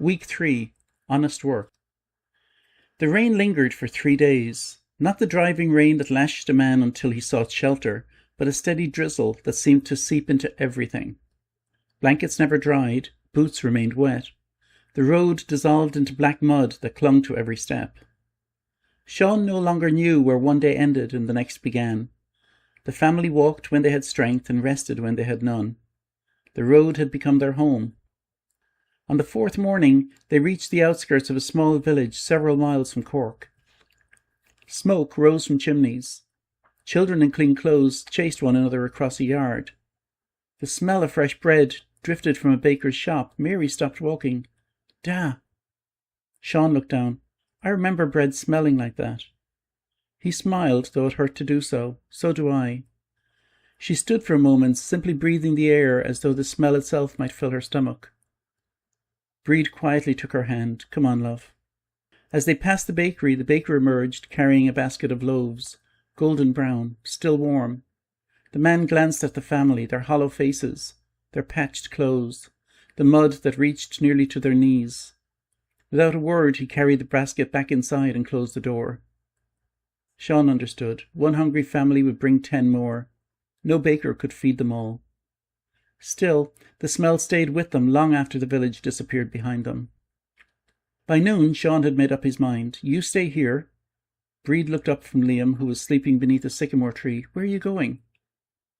Week 3. Honest Work. The rain lingered for 3 days. Not the driving rain that lashed a man until he sought shelter, but a steady drizzle that seemed to seep into everything. Blankets never dried, boots remained wet. The road dissolved into black mud that clung to every step. Sean no longer knew where one day ended and the next began. The family walked when they had strength and rested when they had none. The road had become their home. On the 4th morning, they reached the outskirts of a small village several miles from Cork. Smoke rose from chimneys. Children in clean clothes chased one another across a yard. The smell of fresh bread drifted from a baker's shop. Mary stopped walking. "Da!" Sean looked down. "I remember bread smelling like that." He smiled, though it hurt to do so. "So do I." She stood for a moment, simply breathing the air as though the smell itself might fill her stomach. Breed quietly took her hand. "Come on, love." As they passed the bakery, the baker emerged, carrying a basket of loaves, golden brown, still warm. The man glanced at the family, their hollow faces, their patched clothes, the mud that reached nearly to their knees. Without a word, he carried the basket back inside and closed the door. Sean understood. One hungry family would bring 10 more. No baker could feed them all. Still, the smell stayed with them long after the village disappeared behind them. By noon, Sean had made up his mind. "You stay here." Breed looked up from Liam, who was sleeping beneath a sycamore tree. "Where are you going?"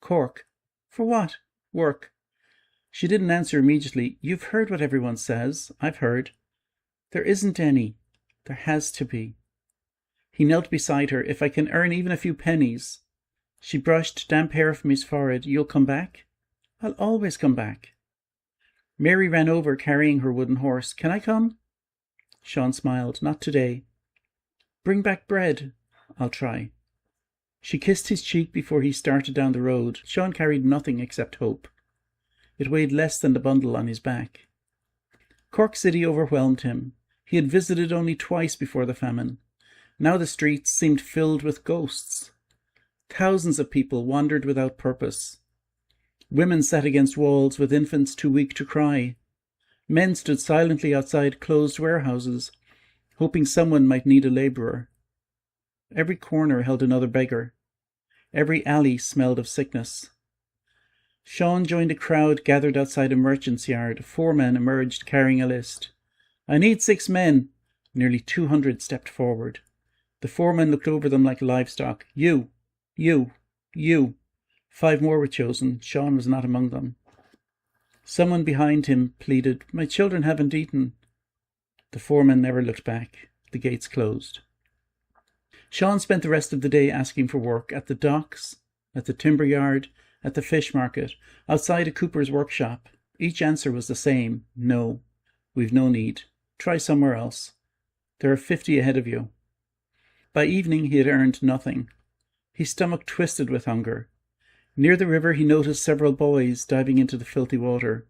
"Cork." "For what?" "Work." She didn't answer immediately. "You've heard what everyone says." "I've heard." "There isn't any." "There has to be." He knelt beside her. "If I can earn even a few pennies." She brushed damp hair from his forehead. "You'll come back?" "I'll always come back." Mary ran over, carrying her wooden horse. "Can I come?" Sean smiled. "Not today." "Bring back bread." "I'll try." She kissed his cheek before he started down the road. Sean carried nothing except hope. It weighed less than the bundle on his back. Cork City overwhelmed him. He had visited only twice before the famine. Now the streets seemed filled with ghosts. Thousands of people wandered without purpose. Women sat against walls with infants too weak to cry. Men stood silently outside closed warehouses, hoping someone might need a labourer. Every corner held another beggar. Every alley smelled of sickness. Sean joined a crowd gathered outside a merchant's yard. A foreman emerged carrying a list. "I need 6 men." Nearly 200 stepped forward. The foreman looked over them like livestock. You. 5 more were chosen. Sean was not among them. Someone behind him pleaded, "My children haven't eaten." The foreman never looked back. The gates closed. Sean spent the rest of the day asking for work at the docks, at the timber yard, at the fish market, outside a cooper's workshop. Each answer was the same. "No, we've no need. Try somewhere else. There are 50 ahead of you." By evening he had earned nothing. His stomach twisted with hunger. Near the river he noticed several boys diving into the filthy water.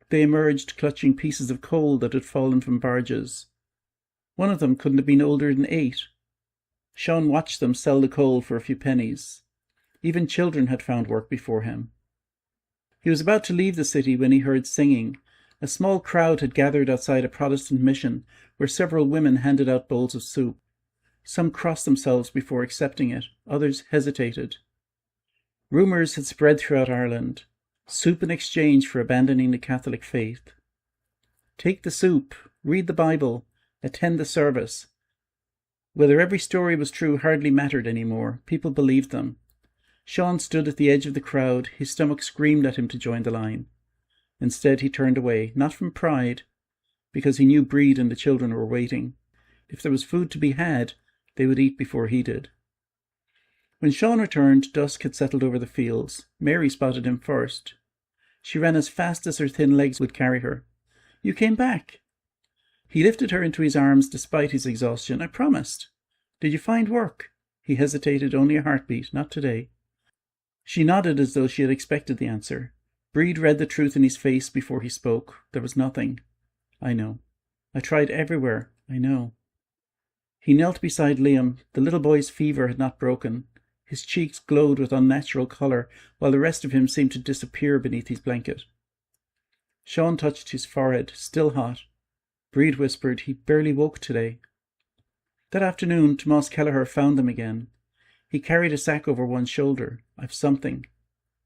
They emerged clutching pieces of coal that had fallen from barges. One of them couldn't have been older than 8. Sean watched them sell the coal for a few pennies. Even children had found work before him. He was about to leave the city when he heard singing. A small crowd had gathered outside a Protestant mission, where several women handed out bowls of soup. Some crossed themselves before accepting it. Others hesitated. Rumours had spread throughout Ireland. Soup in exchange for abandoning the Catholic faith. Take the soup, read the Bible, attend the service. Whether every story was true hardly mattered anymore. People believed them. Sean stood at the edge of the crowd. His stomach screamed at him to join the line. Instead he turned away, not from pride, because he knew Breed and the children were waiting. If there was food to be had, they would eat before he did. When Sean returned, dusk had settled over the fields. Mary spotted him first. She ran as fast as her thin legs would carry her. "You came back." He lifted her into his arms despite his exhaustion. "I promised." "Did you find work?" He hesitated. "Only a heartbeat. Not today." She nodded as though she had expected the answer. Breed read the truth in his face before he spoke. There was nothing. "I know. I tried everywhere. I know." He knelt beside Liam. The little boy's fever had not broken. His cheeks glowed with unnatural colour, while the rest of him seemed to disappear beneath his blanket. Sean touched his forehead, still hot. Breed whispered he barely woke today. That afternoon, Tomás Kelleher found them again. He carried a sack over one shoulder. "I've something."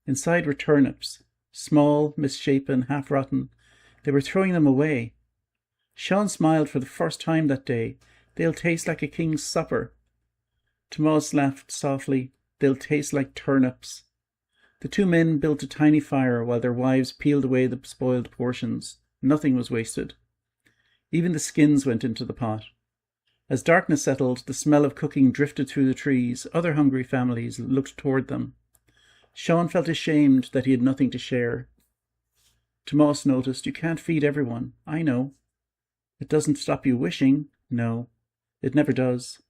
Inside were turnips, small, misshapen, half-rotten. They were throwing them away. Sean smiled for the first time that day. "They'll taste like a king's supper." Tomás laughed softly. "They'll taste like turnips." The two men built a tiny fire while their wives peeled away the spoiled portions. Nothing was wasted. Even the skins went into the pot. As darkness settled, the smell of cooking drifted through the trees. Other hungry families looked toward them. Sean felt ashamed that he had nothing to share. Tomás noticed, "You can't feed everyone." "I know." "It doesn't stop you wishing." "No, it never does."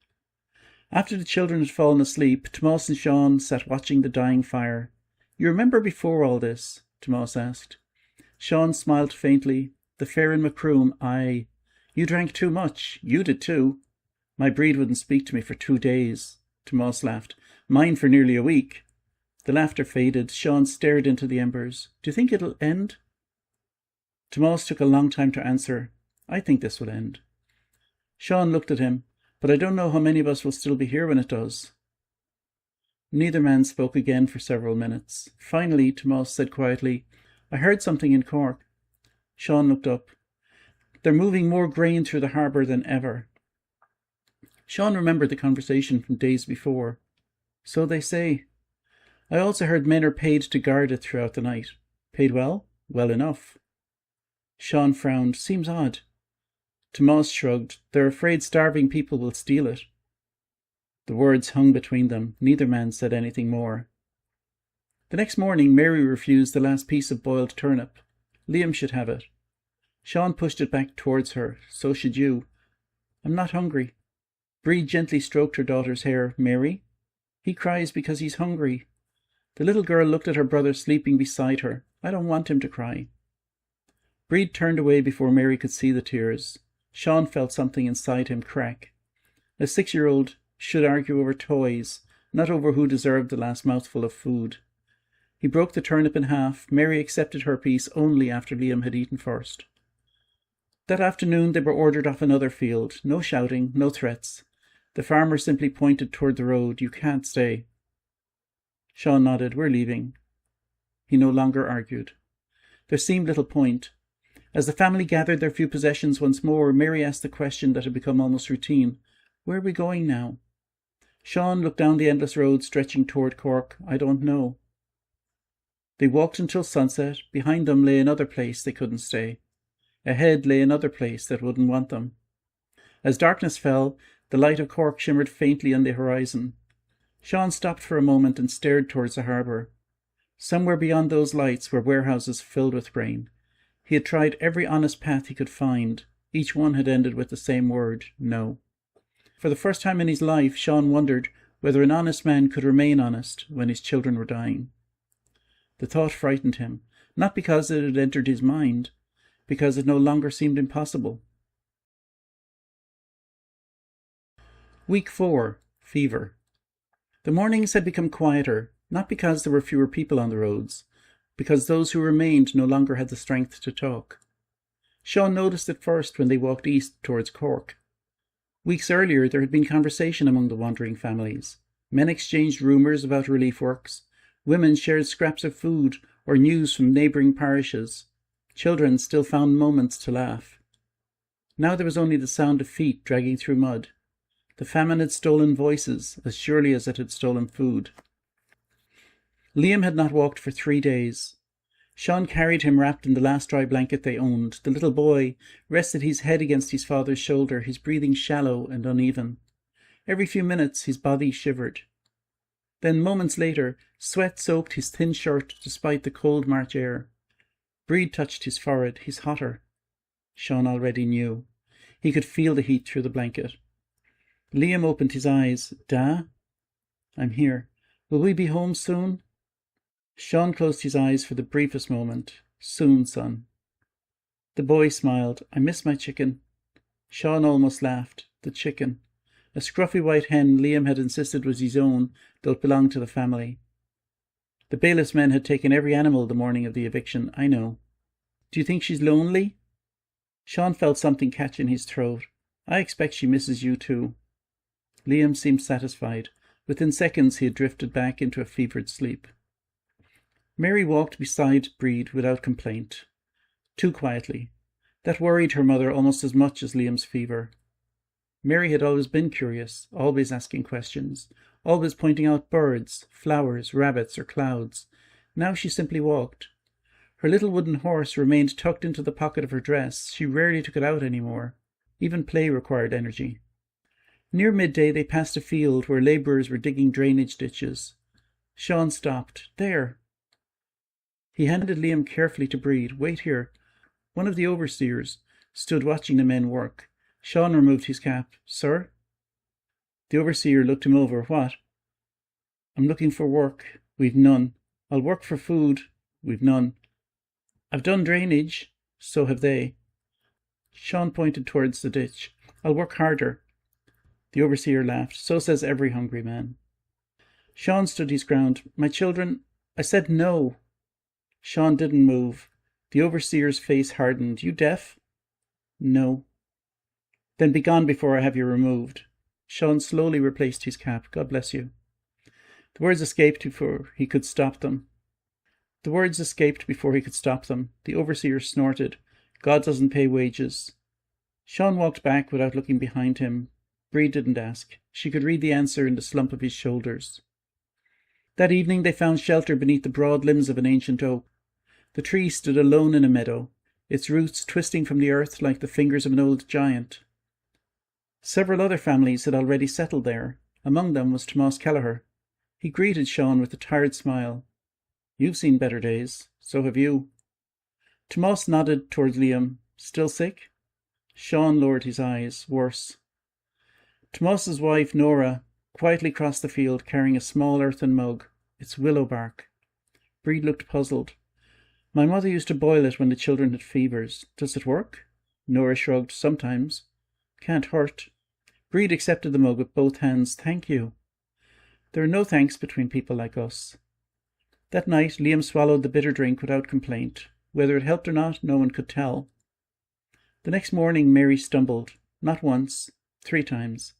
After the children had fallen asleep, Tomás and Sean sat watching the dying fire. "You remember before all this?" Tomás asked. Sean smiled faintly. "The fair in Macroom, aye. You drank too much. You did too." "My breed wouldn't speak to me for 2 days." Tomás laughed. "Mine for nearly a week." The laughter faded. Sean stared into the embers. "Do you think it'll end?" Tomás took a long time to answer. "I think this will end." Sean looked at him. "But I don't know how many of us will still be here when it does." Neither man spoke again for several minutes. Finally, Tomás said quietly, "I heard something in Cork." Sean looked up. "They're moving more grain through the harbour than ever." Sean remembered the conversation from days before. "So they say. I also heard men are paid to guard it throughout the night." "Paid well?" "Well enough." Sean frowned. "Seems odd." Tomás shrugged. "They're afraid starving people will steal it." The words hung between them. Neither man said anything more. The next morning, Mary refused the last piece of boiled turnip. Liam should have it. Sean pushed it back towards her. "So should you." "I'm not hungry." Bree gently stroked her daughter's hair. "Mary?" "He cries because he's hungry." The little girl looked at her brother sleeping beside her. "I don't want him to cry." Breed turned away before Mary could see the tears. Sean felt something inside him crack. A 6-year-old should argue over toys, not over who deserved the last mouthful of food. He broke the turnip in half. Mary accepted her piece only after Liam had eaten first. That afternoon they were ordered off another field. No shouting, no threats. The farmer simply pointed toward the road. "You can't stay." Sean nodded. "We're leaving." He no longer argued. There seemed little point. As the family gathered their few possessions once more, Mary asked the question that had become almost routine. "Where are we going now?" Sean looked down the endless road stretching toward Cork. "I don't know." They walked until sunset. Behind them lay another place they couldn't stay. Ahead lay another place that wouldn't want them. As darkness fell, the light of Cork shimmered faintly on the horizon. Sean stopped for a moment and stared towards the harbour. Somewhere beyond those lights were warehouses filled with grain. He had tried every honest path he could find. Each one had ended with the same word, no. For the first time in his life, Sean wondered whether an honest man could remain honest when his children were dying. The thought frightened him, not because it had entered his mind, because it no longer seemed impossible. Week 4. Fever. The mornings had become quieter, not because there were fewer people on the roads, because those who remained no longer had the strength to talk. Sean noticed it first when they walked east towards Cork. Weeks earlier there had been conversation among the wandering families. Men exchanged rumours about relief works. Women shared scraps of food or news from neighbouring parishes. Children still found moments to laugh. Now there was only the sound of feet dragging through mud. The famine had stolen voices as surely as it had stolen food. Liam had not walked for 3 days. Sean carried him wrapped in the last dry blanket they owned. The little boy rested his head against his father's shoulder, his breathing shallow and uneven. Every few minutes his body shivered. Then, moments later, sweat soaked his thin shirt despite the cold March air. Breed touched his forehead. "He's hotter." Sean already knew. He could feel the heat through the blanket. Liam opened his eyes. "Da?" "I'm here. Will we be home soon?" Sean closed his eyes for the briefest moment. "Soon, son." The boy smiled. "I miss my chicken." Sean almost laughed. The chicken. A scruffy white hen Liam had insisted was his own, though it belonged to the family. The bailiff's men had taken every animal the morning of the eviction. "I know." "Do you think she's lonely?" Sean felt something catch in his throat. I expect she misses you too. Liam seemed satisfied. Within seconds he had drifted back into a fevered sleep. Mary walked beside Breed without complaint. Too quietly. That worried her mother almost as much as Liam's fever. Mary had always been curious, always asking questions, always pointing out birds, flowers, rabbits, or clouds. Now she simply walked. Her little wooden horse remained tucked into the pocket of her dress. She rarely took it out any more. Even play required energy. Near midday they passed a field where labourers were digging drainage ditches. Sean stopped. There! He handed Liam carefully to Breed. Wait here. One of the overseers stood watching the men work. Sean removed his cap. Sir? The overseer looked him over. What? I'm looking for work. We've none. I'll work for food. We've none. I've done drainage. So have they. Sean pointed towards the ditch. I'll work harder. The overseer laughed. So says every hungry man. Sean stood his ground. My children, I said no. Sean didn't move. The overseer's face hardened. You deaf? No. Then be gone before I have you removed. Sean slowly replaced his cap. God bless you. The words escaped before he could stop them. The overseer snorted. God doesn't pay wages. Sean walked back without looking behind him. Breed didn't ask. She could read the answer in the slump of his shoulders. That evening they found shelter beneath the broad limbs of an ancient oak. The tree stood alone in a meadow, its roots twisting from the earth like the fingers of an old giant. Several other families had already settled there. Among them was Tomás Kelleher. He greeted Sean with a tired smile. You've seen better days. So have you. Tomás nodded towards Liam. Still sick? Sean lowered his eyes. Worse. Tomás's wife, Nora, quietly crossed the field carrying a small earthen mug. It's willow bark. Breed looked puzzled. My mother used to boil it when the children had fevers. Does it work? Nora shrugged. Sometimes. Can't hurt. Breed accepted the mug with both hands. Thank you. There are no thanks between people like us. That night, Liam swallowed the bitter drink without complaint. Whether it helped or not, no one could tell. The next morning, Mary stumbled. Not once. 3 times.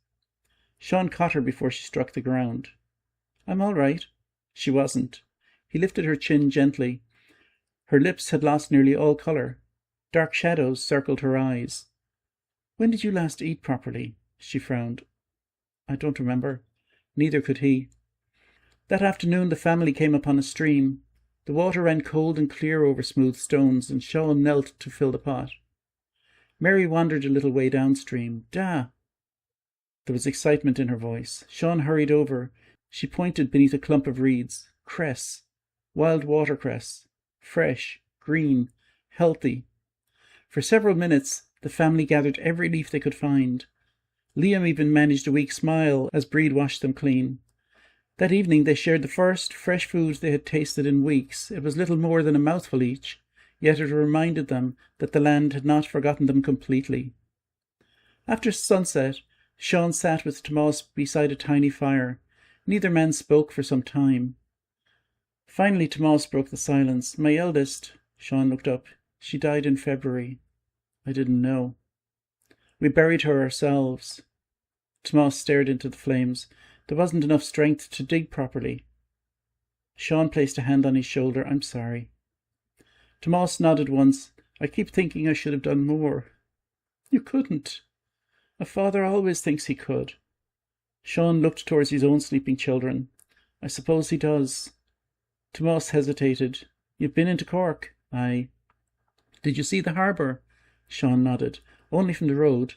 Sean caught her before she struck the ground. I'm all right. She wasn't. He lifted her chin gently. Her lips had lost nearly all colour. Dark shadows circled her eyes. When did you last eat properly? She frowned. I don't remember. Neither could he. That afternoon the family came upon a stream. The water ran cold and clear over smooth stones, and Sean knelt to fill the pot. Mary wandered a little way downstream. Da! There was excitement in her voice. Sean hurried over. She pointed beneath a clump of reeds. Cress. Wild watercress. Fresh. Green. Healthy. For several minutes the family gathered every leaf they could find. Liam even managed a weak smile as Breed washed them clean. That evening they shared the first fresh food they had tasted in weeks. It was little more than a mouthful each, yet it reminded them that the land had not forgotten them completely. After sunset, Sean sat with Tomás beside a tiny fire. Neither man spoke for some time. Finally Tomás broke the silence. My eldest, Sean looked up. She died in February. I didn't know. We buried her ourselves. Tomás stared into the flames. There wasn't enough strength to dig properly. Sean placed a hand on his shoulder. I'm sorry. Tomás nodded once. I keep thinking I should have done more. You couldn't. A father always thinks he could. Sean looked towards his own sleeping children. I suppose he does. Tomás hesitated. You've been into Cork? Aye. Did you see the harbour? Sean nodded. Only from the road.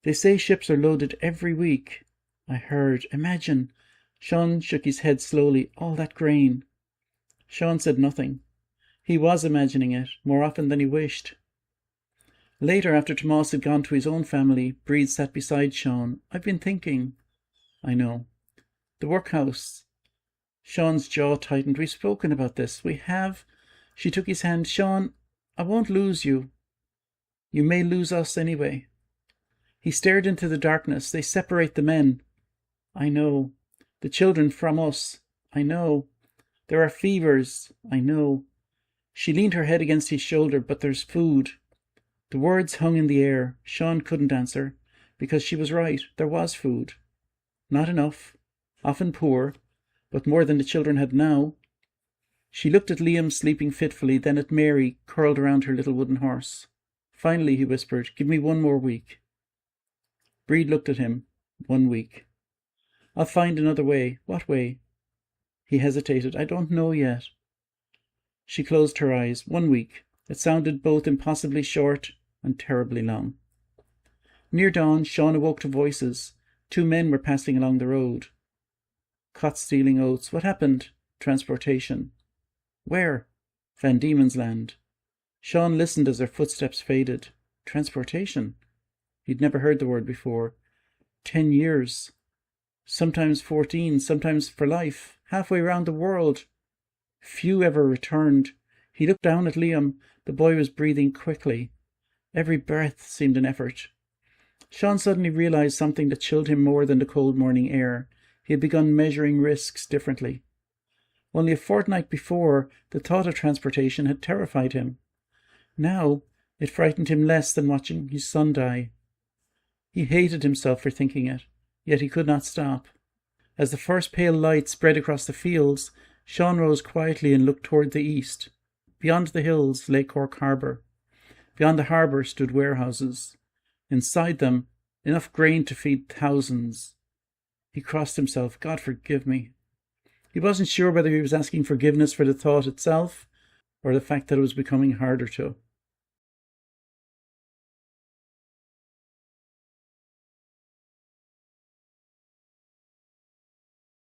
They say ships are loaded every week. I heard. Imagine. Sean shook his head slowly. All that grain. Sean said nothing. He was imagining it, more often than he wished. Later, after Tomás had gone to his own family, Breed sat beside Sean. I've been thinking. I know. The workhouse. Sean's jaw tightened. We've spoken about this. We have. She took his hand. Sean, I won't lose you. You may lose us anyway. He stared into the darkness. They separate the men. I know. The children from us. I know. There are fevers. I know. She leaned her head against his shoulder. But there's food. The words hung in the air. Sean couldn't answer, because she was right. There was food. Not enough, often poor, but more than the children had now. She looked at Liam sleeping fitfully, then at Mary curled around her little wooden horse. Finally, he whispered, "Give me 1 more week." Breed looked at him. 1 week. "I'll find another way." "What way?" He hesitated. "I don't know yet." She closed her eyes. 1 week. It sounded both impossibly short and terribly long. Near dawn, Sean awoke to voices. 2 men were passing along the road. Caught stealing oats. What happened? Transportation. Where? Van Diemen's Land. Sean listened as their footsteps faded. Transportation. He'd never heard the word before. 10 years. Sometimes 14, sometimes for life. Halfway round the world. Few ever returned. He looked down at Liam. The boy was breathing quickly. Every breath seemed an effort. Sean suddenly realized something that chilled him more than the cold morning air. He had begun measuring risks differently. Only a fortnight before, the thought of transportation had terrified him. Now, it frightened him less than watching his son die. He hated himself for thinking it, yet he could not stop. As the first pale light spread across the fields, Sean rose quietly and looked toward the east. Beyond the hills lay Cork Harbour. Beyond the harbour stood warehouses. Inside them, enough grain to feed thousands. He crossed himself. God forgive me. He wasn't sure whether he was asking forgiveness for the thought itself, or the fact that it was becoming harder to.